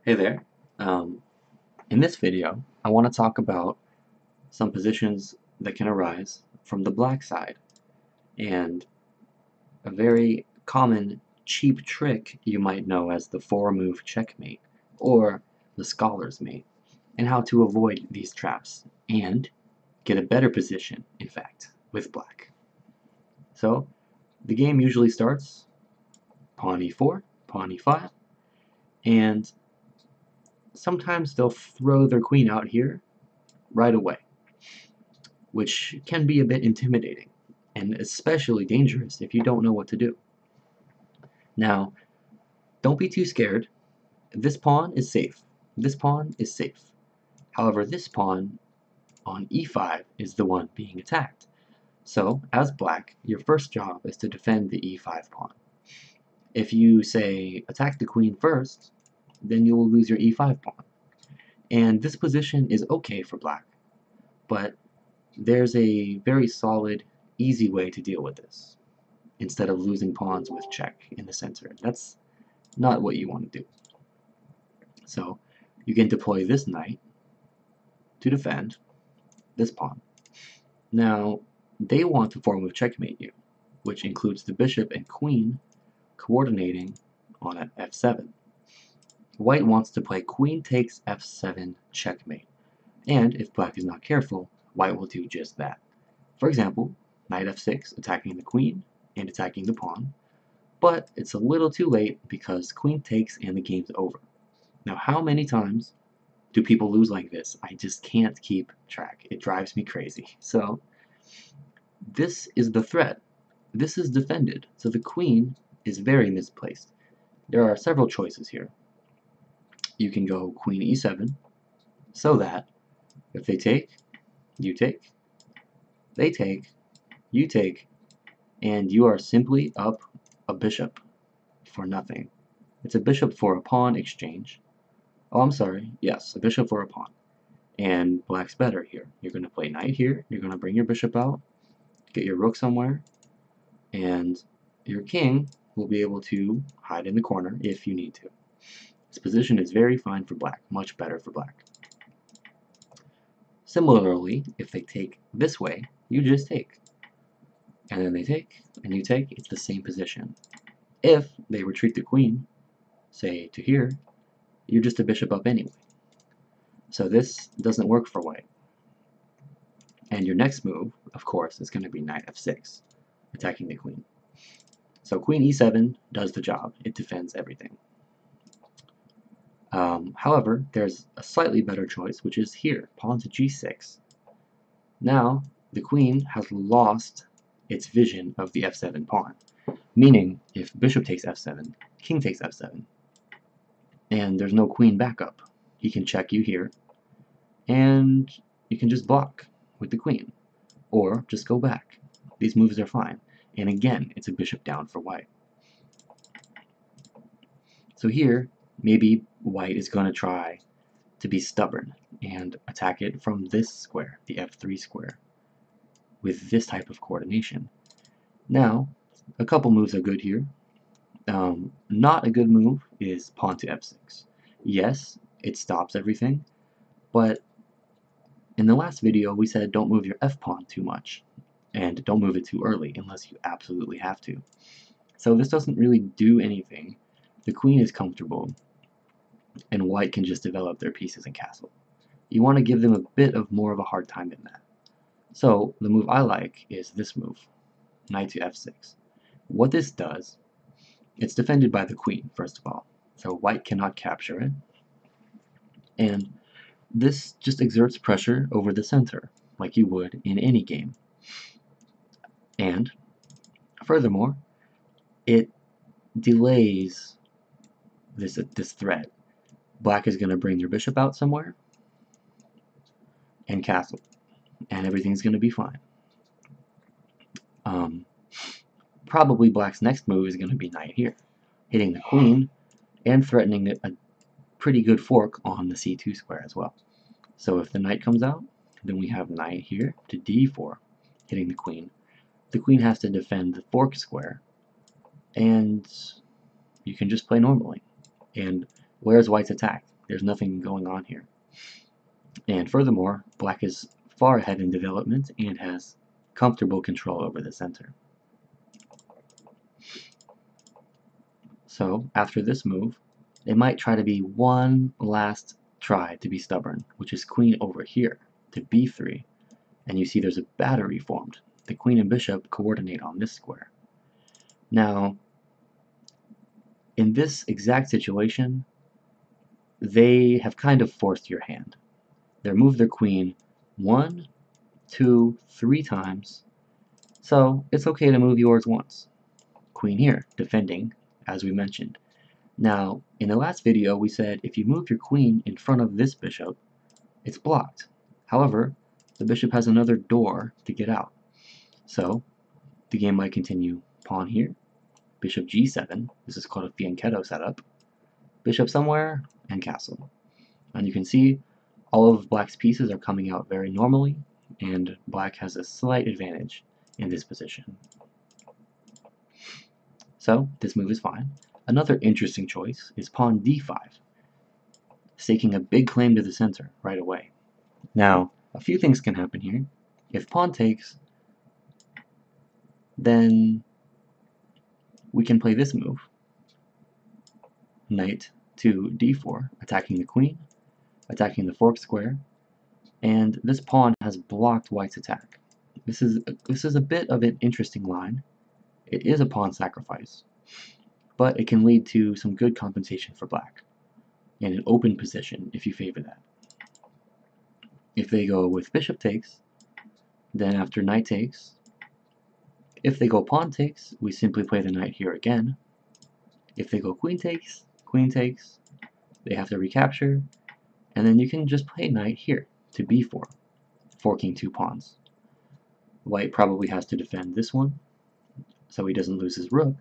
Hey there. Um, in this video, I want to talk about some positions that can arise from the black side and a very common cheap trick you might know as the four-move checkmate or the scholar's mate, and how to avoid these traps and get a better position, in fact, with black. So, the game usually starts pawn e4, pawn e5, and sometimes they'll throw their queen out here right away, which can be a bit intimidating and especially dangerous if you don't know what to do. Now, don't be too scared. This pawn is safe. This pawn is safe. However, this pawn on e5 is the one being attacked. So, as black, your first job is to defend the e5 pawn. If you say attack the queen first, then you will lose your e5 pawn. And this position is okay for black, but there's a very solid, easy way to deal with this, instead of losing pawns with check in the center. That's not what you want to do. So you can deploy this knight to defend this pawn. Now, they want to form of checkmate you, which includes the bishop and queen coordinating on an f7. White wants to play queen takes f7 checkmate, and if black is not careful, white will do just that. For example, knight f6 attacking the queen and attacking the pawn, but it's a little too late because queen takes and the game's over. Now, how many times do people lose like this? I just can't keep track. It drives me crazy. So, this is the threat. This is defended, so the queen is very misplaced. There are several choices here. You can go queen e7, so that if they take, you take, they take, you take, and you are simply up a bishop for nothing. It's a bishop for a pawn exchange. Oh, I'm sorry. Yes, a bishop for a pawn. And black's better here. You're going to play knight here. You're going to bring your bishop out, get your rook somewhere, and your king will be able to hide in the corner if you need to. This position is very fine for black, much better for black. Similarly, if they take this way, you just take. And then they take, and you take, it's the same position. If they retreat the queen, say to here, you're just a bishop up anyway. So this doesn't work for white. And your next move, of course, is going to be knight f6, attacking the queen. So queen e7 does the job. It defends everything. However, there's a slightly better choice, which is here, pawn to g6. Now, the queen has lost its vision of the f7 pawn, meaning if bishop takes f7, king takes f7, and there's no queen backup, he can check you here, and you can just block with the queen, or just go back. These moves are fine, and again, it's a bishop down for white. So here, maybe white is going to try to be stubborn and attack it from this square, the f3 square, with this type of coordination. Now, a couple moves are good here. Not a good move is pawn to f6. Yes, it stops everything, but in the last video we said don't move your f-pawn too much, and don't move it too early unless you absolutely have to. So this doesn't really do anything. The queen is comfortable, and white can just develop their pieces and castle. You want to give them a bit of more of a hard time than that. So the move I like is this move, knight to f6. What this does, it's defended by the queen, first of all, so white cannot capture it, and this just exerts pressure over the center, like you would in any game. And furthermore, it delays this threat. Black is going to bring your bishop out somewhere and castle, and everything's going to be fine. Probably black's next move is going to be knight here, hitting the queen and threatening a pretty good fork on the c2 square as well. So if the knight comes out, then we have knight here to d4, hitting the queen. The queen has to defend the fork square, and you can just play normally. And where's white's attack? There's nothing going on here. And furthermore, black is far ahead in development and has comfortable control over the center. So after this move, they might try to be one last try to be stubborn, which is queen over here to b3, and you see there's a battery formed. The queen and bishop coordinate on this square. Now, in this exact situation, they have kind of forced your hand. They moved their queen 1, 2, 3 times, so it's okay to move yours once. Queen here, defending, as we mentioned. Now, in the last video, we said if you move your queen in front of this bishop, it's blocked. However, the bishop has another door to get out. So, the game might continue pawn here, bishop g7, this is called a fianchetto setup, bishop somewhere, and castle. And you can see all of black's pieces are coming out very normally, and black has a slight advantage in this position. So, this move is fine. Another interesting choice is pawn d5, staking a big claim to the center right away. Now, a few things can happen here. If pawn takes, then we can play this move. Knight to d4, attacking the queen, attacking the fork square, and this pawn has blocked white's attack. This is a bit of an interesting line. It is a pawn sacrifice, but it can lead to some good compensation for black, and an open position if you favor that. If they go with bishop takes, then after knight takes, if they go pawn takes, we simply play the knight here again. If they go queen takes, they have to recapture, and then you can just play knight here to b4, forking 2 pawns. White probably has to defend this one, so he doesn't lose his rook,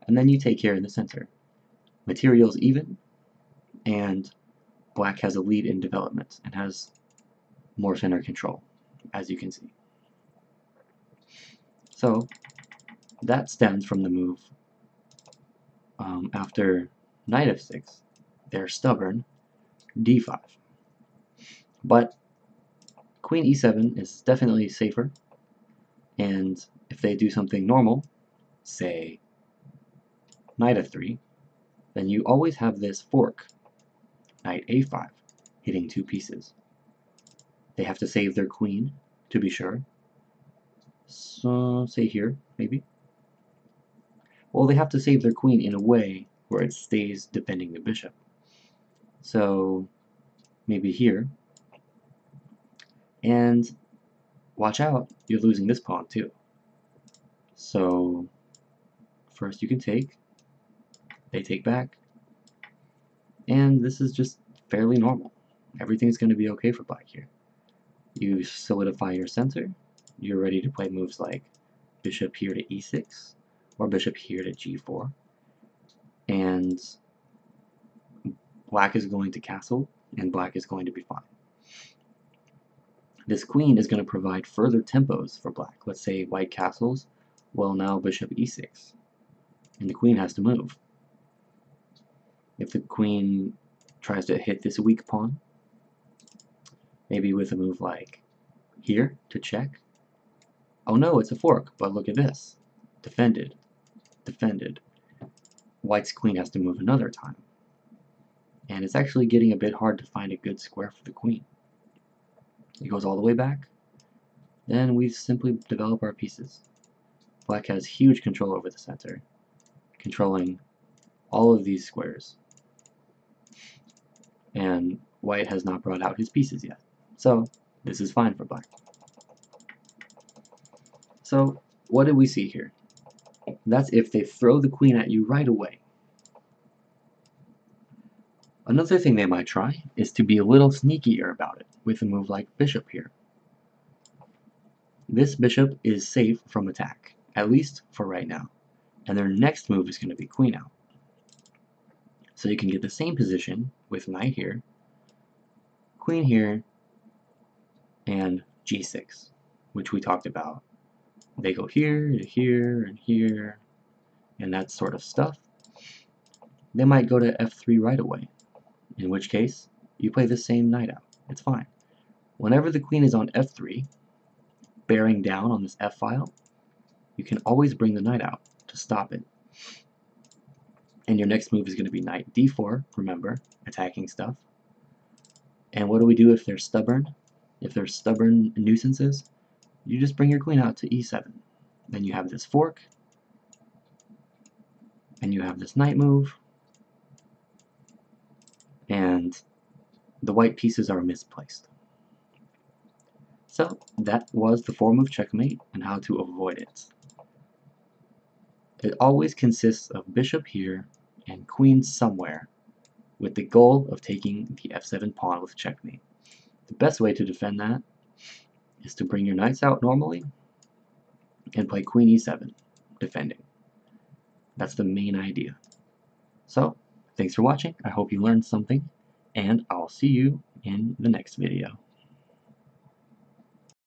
and then you take care in the center. Material's even, and black has a lead in development and has more center control, as you can see. So that stems from the move after knight f6, they're stubborn, d5. But queen e7 is definitely safer, and if they do something normal, say knight f3, then you always have this fork, knight a5, hitting 2 pieces. They have to save their queen, to be sure. So, say here, maybe. Well, they have to save their queen in a way where it stays defending the bishop. So, maybe here. And watch out, you're losing this pawn too. So, first you can take, they take back, and this is just fairly normal. Everything's going to be okay for black here. You solidify your center, you're ready to play moves like bishop here to e6, or bishop here to g4, and black is going to castle, and black is going to be fine. This queen is going to provide further tempos for black. Let's say white castles, well now bishop e6, and the queen has to move. If the queen tries to hit this weak pawn, maybe with a move like here to check. Oh no, it's a fork, but look at this. Defended. Defended. White's queen has to move another time. And it's actually getting a bit hard to find a good square for the queen. It goes all the way back. Then we simply develop our pieces. Black has huge control over the center, controlling all of these squares. And white has not brought out his pieces yet. So this is fine for black. So what did we see here? That's if they throw the queen at you right away. Another thing they might try is to be a little sneakier about it with a move like bishop here. This bishop is safe from attack, at least for right now, and their next move is going to be queen out. So you can get the same position with knight here, queen here, and g6, which we talked about. They go here to here and here, and that sort of stuff. They might go to f3 right away, in which case you play the same knight out. It's fine. Whenever the queen is on f3, bearing down on this f file, you can always bring the knight out to stop it. And your next move is going to be knight d4, remember, attacking stuff. And what do we do if they're stubborn? If they're stubborn nuisances, you just bring your queen out to e7. Then you have this fork, and you have this knight move, and the white pieces are misplaced. So that was the form of checkmate and how to avoid it. It always consists of bishop here and queen somewhere, with the goal of taking the f7 pawn with checkmate. The best way to defend that is to bring your knights out normally and play queen e7, defending. That's the main idea. So, thanks for watching. I hope you learned something, and I'll see you in the next video.